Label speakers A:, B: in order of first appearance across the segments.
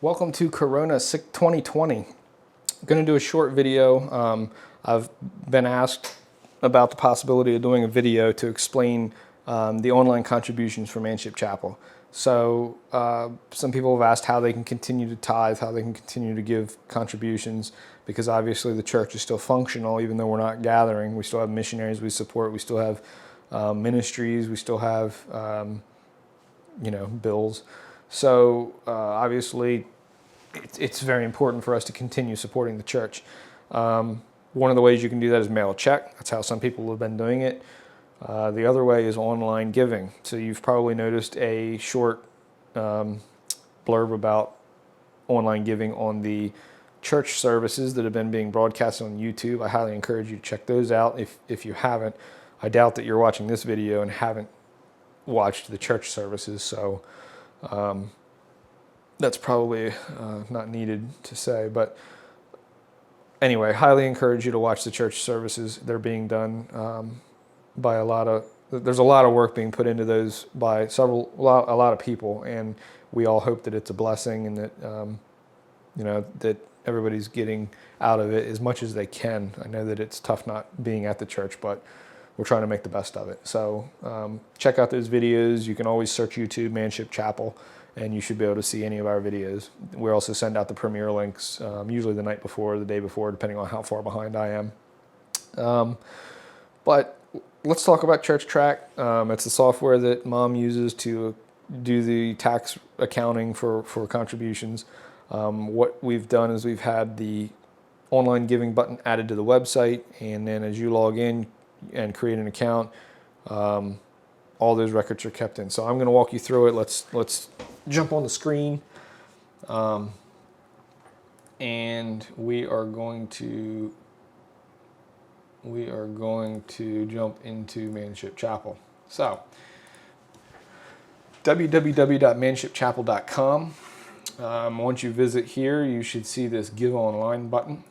A: Welcome to Corona 2020. I'm going to do a short video. I've been asked about the possibility of doing a video to explain the online contributions for Manship Chapel. So some people have asked how they can continue to tithe, how they can continue to give contributions, because obviously the church is still functional even though we're not gathering. We still have missionaries we support, we still have ministries, we still have bills. So obviously it's very important for us to continue supporting the church. One of the ways you can do that is mail a check. That's how some people have been doing it. The other way is online giving. So you've probably noticed a short blurb about online giving on the church services that have been being broadcast on YouTube. I highly encourage you to check those out if you haven't. I doubt that you're watching this video and haven't watched the church services, so that's probably not needed to say. But anyway, highly encourage you to watch the church services. They're being done by there's a lot of work being put into those by a lot of people, and we all hope that it's a blessing and that that everybody's getting out of it as much as they can. I know that it's tough not being at the church, but we're trying to make the best of it. So check out those videos. You can always search YouTube Manship Chapel, and you should be able to see any of our videos. We also send out the premiere links usually the night before, the day before, depending on how far behind I am. But let's talk about ChurchTrac. It's the software that Mom uses to do the tax accounting for contributions. What we've done is we've had the online giving button added to the website, and then as you log in and create an account, all those records are kept in. So I'm going to walk you through it. Let's jump on the screen, and we are going to jump into Manship Chapel. So www.manshipchapel.com. Once you visit here, you should see this Give Online button.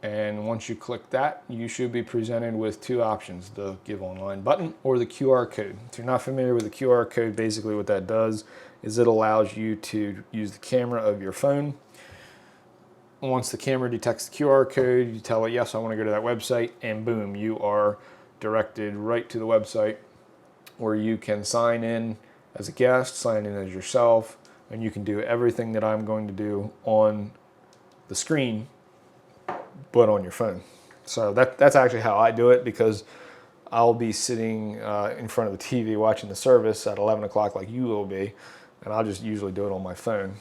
A: And once you click that, you should be presented with two options, the Give Online button or the QR code. If you're not familiar with the QR code, basically what that does is it allows you to use the camera of your phone. Once the camera detects the QR code, you tell it, yes, I want to go to that website, and boom, you are directed right to the website where you can sign in as a guest, sign in as yourself, and you can do everything that I'm going to do on the screen but on your phone. So that's actually how I do it, because I'll be sitting in front of the TV watching the service at 11 o'clock like you will be, and I'll just usually do it on my phone.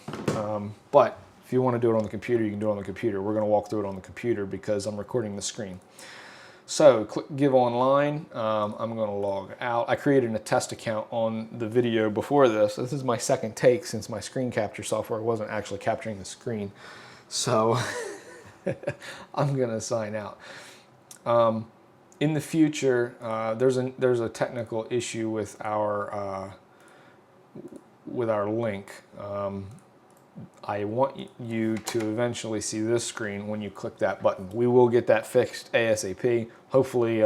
A: But if you want to do it on the computer, you can do it on the computer. We're going to walk through it on the computer because I'm recording the screen. So click Give Online. I'm going to log out. I created a test account on the video before this. This is my second take since my screen capture software wasn't actually capturing the screen. So I'm going to sign out. In the future, there's a technical issue with our link. I want you to eventually see this screen when you click that button. We will get that fixed ASAP. Hopefully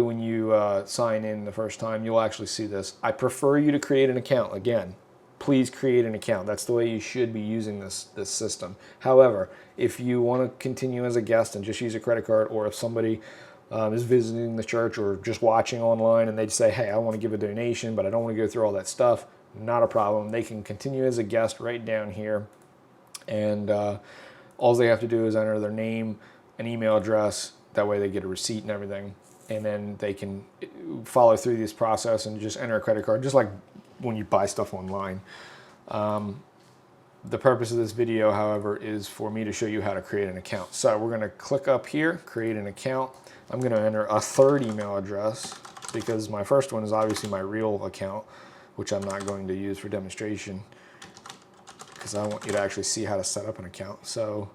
A: when you sign in the first time, you'll actually see this. I prefer you to create an account. Again, please create an account. That's the way you should be using this system. However, if you want to continue as a guest and just use a credit card, or if somebody is visiting the church or just watching online and they say, hey, I want to give a donation, but I don't want to go through all that stuff, not a problem. They can continue as a guest right down here, and all they have to do is enter their name and email address. That way they get a receipt and everything, and then they can follow through this process and just enter a credit card, just like when you buy stuff online. The purpose of this video, however, is for me to show you how to create an account. So we're going to click up here, create an account. I'm going to enter a third email address because my first one is obviously my real account, which I'm not going to use for demonstration because I want you to actually see how to set up an account. So,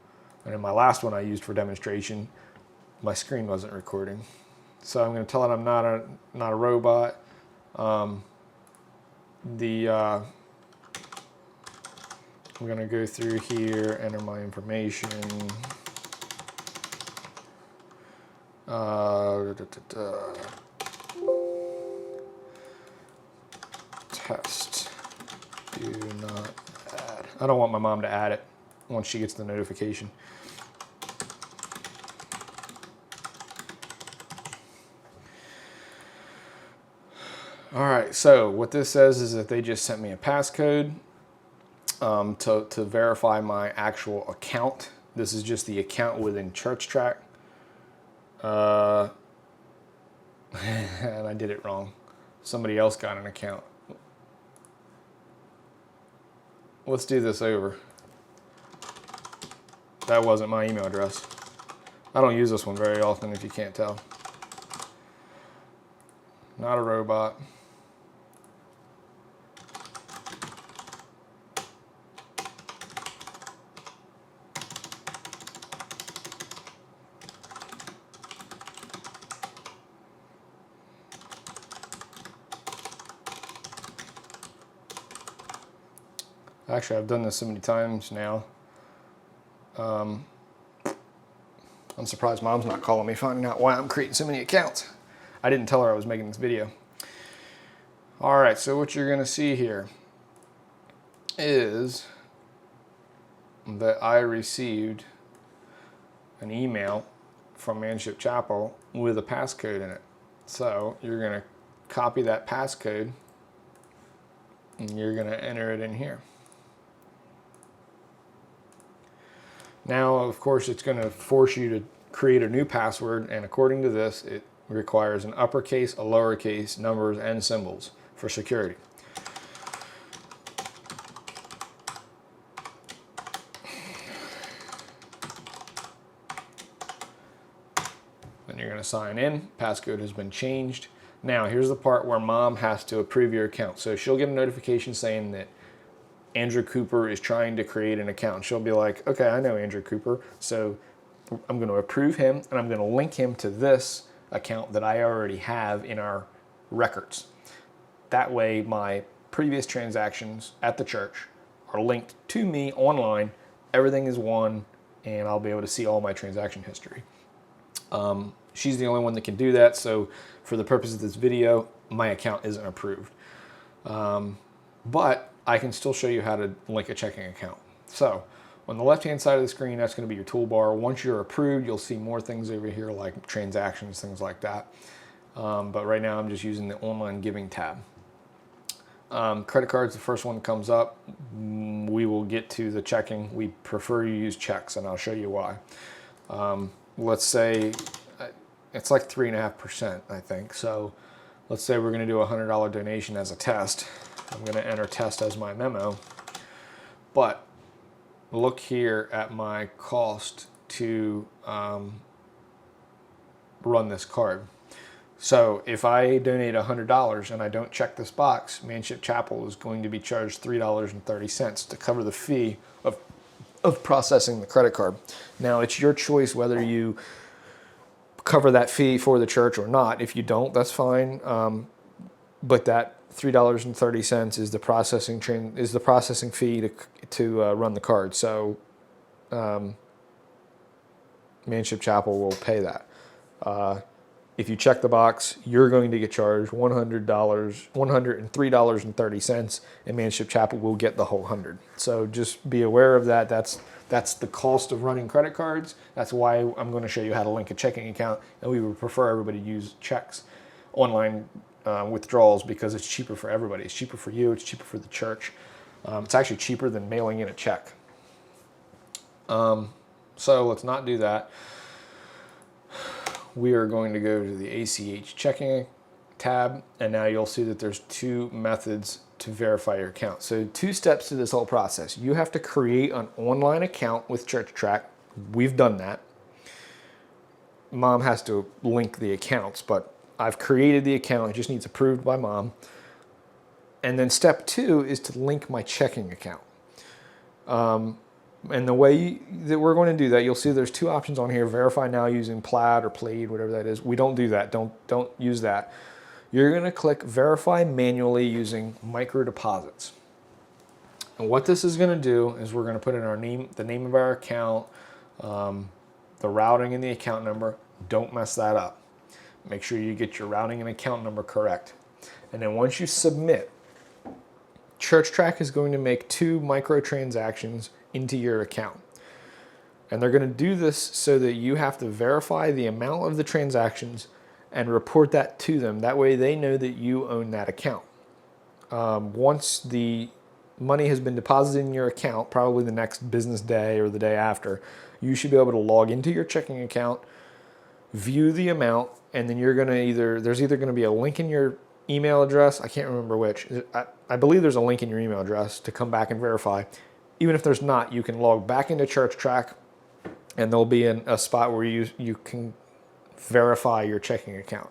A: and then my last one I used for demonstration, my screen wasn't recording. So I'm going to tell it I'm not a robot. I'm going to go through here, enter my information. Test. Do not add. I don't want my mom to add it once she gets the notification. All right, so what this says is that they just sent me a passcode to verify my actual account. This is just the account within ChurchTrac. And I did it wrong. Somebody else got an account. Let's do this over. That wasn't my email address. I don't use this one very often, if you can't tell. Not a robot. Actually, I've done this so many times now. I'm surprised Mom's not calling me, finding out why I'm creating so many accounts. I didn't tell her I was making this video. All right, so what you're gonna see here is that I received an email from Manship Chapel with a passcode in it. So you're gonna copy that passcode and you're gonna enter it in here. Now, of course, it's going to force you to create a new password, and according to this, it requires an uppercase, a lowercase, numbers, and symbols for security. Then you're going to sign in. Passcode has been changed. Now, here's the part where Mom has to approve your account. So she'll get a notification saying that Andrew Cooper is trying to create an account. She'll be like, okay, I know Andrew Cooper, so I'm going to approve him, and I'm going to link him to this account that I already have in our records. That way, my previous transactions at the church are linked to me online. Everything is one, and I'll be able to see all my transaction history. She's the only one that can do that, so for the purpose of this video, my account isn't approved. But I can still show you how to link a checking account. So on the left-hand side of the screen, that's going to be your toolbar. Once you're approved, you'll see more things over here like transactions, things like that. But right now I'm just using the online giving tab. Credit cards, the first one that comes up. We will get to the checking. We prefer you use checks, and I'll show you why. Let's say it's like 3.5%, I think. So let's say we're going to do a $100 donation as a test. I'm going to enter test as my memo, but look here at my cost to run this card. So if I donate $100 and I don't check this box, Manship Chapel is going to be charged $3.30 to cover the fee of processing the credit card. Now, it's your choice whether you cover that fee for the church or not. If you don't, that's fine. But that $3.30 is the processing fee to run the card. So Manship Chapel will pay that. If you check the box, you're going to get charged $103.30, and Manship Chapel will get the whole $100. So just be aware of that. That's the cost of running credit cards. That's why I'm going to show you how to link a checking account, and we would prefer everybody use checks, online withdrawals, because it's cheaper for everybody. It's cheaper for you. It's cheaper for the church. It's actually cheaper than mailing in a check. So let's not do that. We are going to go to the ACH checking tab, and now you'll see that there's two methods to verify your account. So 2 steps to this whole process. You have to create an online account with ChurchTrac. We've done that. Mom has to link the accounts, but I've created the account. It just needs approved by Mom. And then step 2 is to link my checking account. And the way that we're going to do that, you'll see there's 2 options on here: verify now using Plaid or Plaid, whatever that is. We don't do that. Don't use that. You're going to click verify manually using micro deposits. And what this is going to do is we're going to put in our name, the name of our account, the routing and the account number. Don't mess that up. Make sure you get your routing and account number correct. And then once you submit, ChurchTrac is going to make 2 microtransactions into your account. And they're going to do this so that you have to verify the amount of the transactions and report that to them. That way they know that you own that account. Once the money has been deposited in your account, probably the next business day or the day after, you should be able to log into your checking account, view the amount, and then you're going to there's either going to be a link in your email address. I can't remember which. I believe there's a link in your email address to come back and verify. Even if there's not, you can log back into ChurchTrac, and there'll be a spot where you can verify your checking account.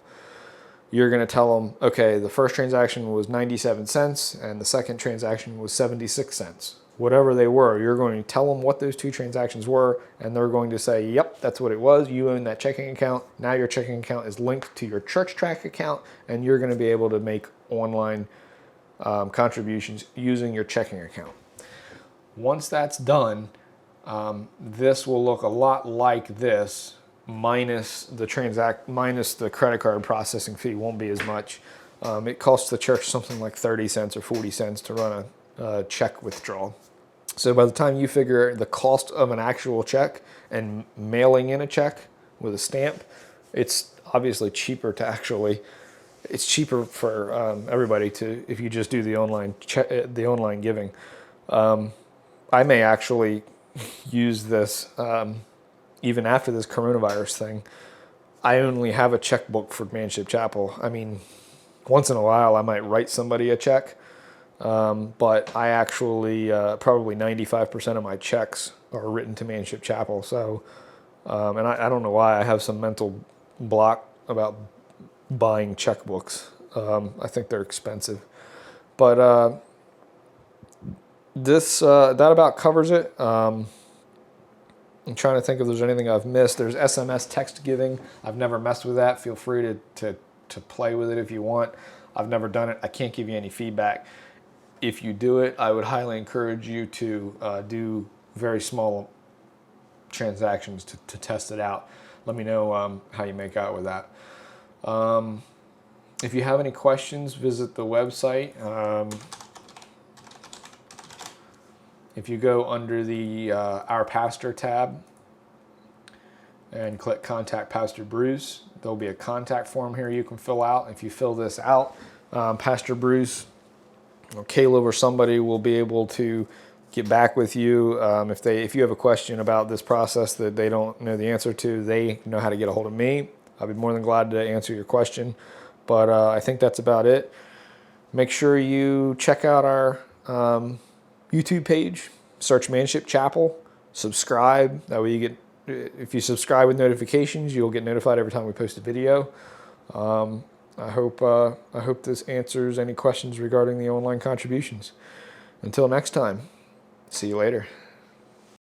A: You're going to tell them, okay, the first transaction was 97 cents and the second transaction was 76 cents. Whatever they were, you're going to tell them what those 2 transactions were, and they're going to say, yep, that's what it was. You own that checking account. Now your checking account is linked to your ChurchTrac account, and you're going to be able to make online contributions using your checking account. Once that's done, this will look a lot like this, minus the credit card processing fee. Won't be as much. It costs the church something like 30 cents or 40 cents to run a check withdrawal. So by the time you figure the cost of an actual check and mailing in a check with a stamp, it's obviously cheaper to it's cheaper for everybody if you just do the online giving. I may actually use this even after this coronavirus thing. I only have a checkbook for Manship Chapel. I mean, once in a while I might write somebody a check, but I actually, probably 95% of my checks are written to Manship Chapel. So, and I don't know why I have some mental block about buying checkbooks. I think they're expensive, but that about covers it. I'm trying to think if there's anything I've missed. There's SMS text giving. I've never messed with that. Feel free to play with it if you want. I've never done it. I can't give you any feedback. If you do it, I would highly encourage you to do very small transactions to test it out. Let me know how you make out with that. If you have any questions, visit the website. If you go under the Our Pastor tab and click Contact Pastor Bruce, there'll be a contact form here you can fill out. If you fill this out, Pastor Bruce or Caleb or somebody will be able to get back with you. If you have a question about this process that they don't know the answer to, they know how to get a hold of me. I'll be more than glad to answer your question. But I think that's about it. Make sure you check out our YouTube page, search Manship Chapel, subscribe. That way if you subscribe with notifications, you'll get notified every time we post a video. I hope this answers any questions regarding the online contributions. Until next time, see you later.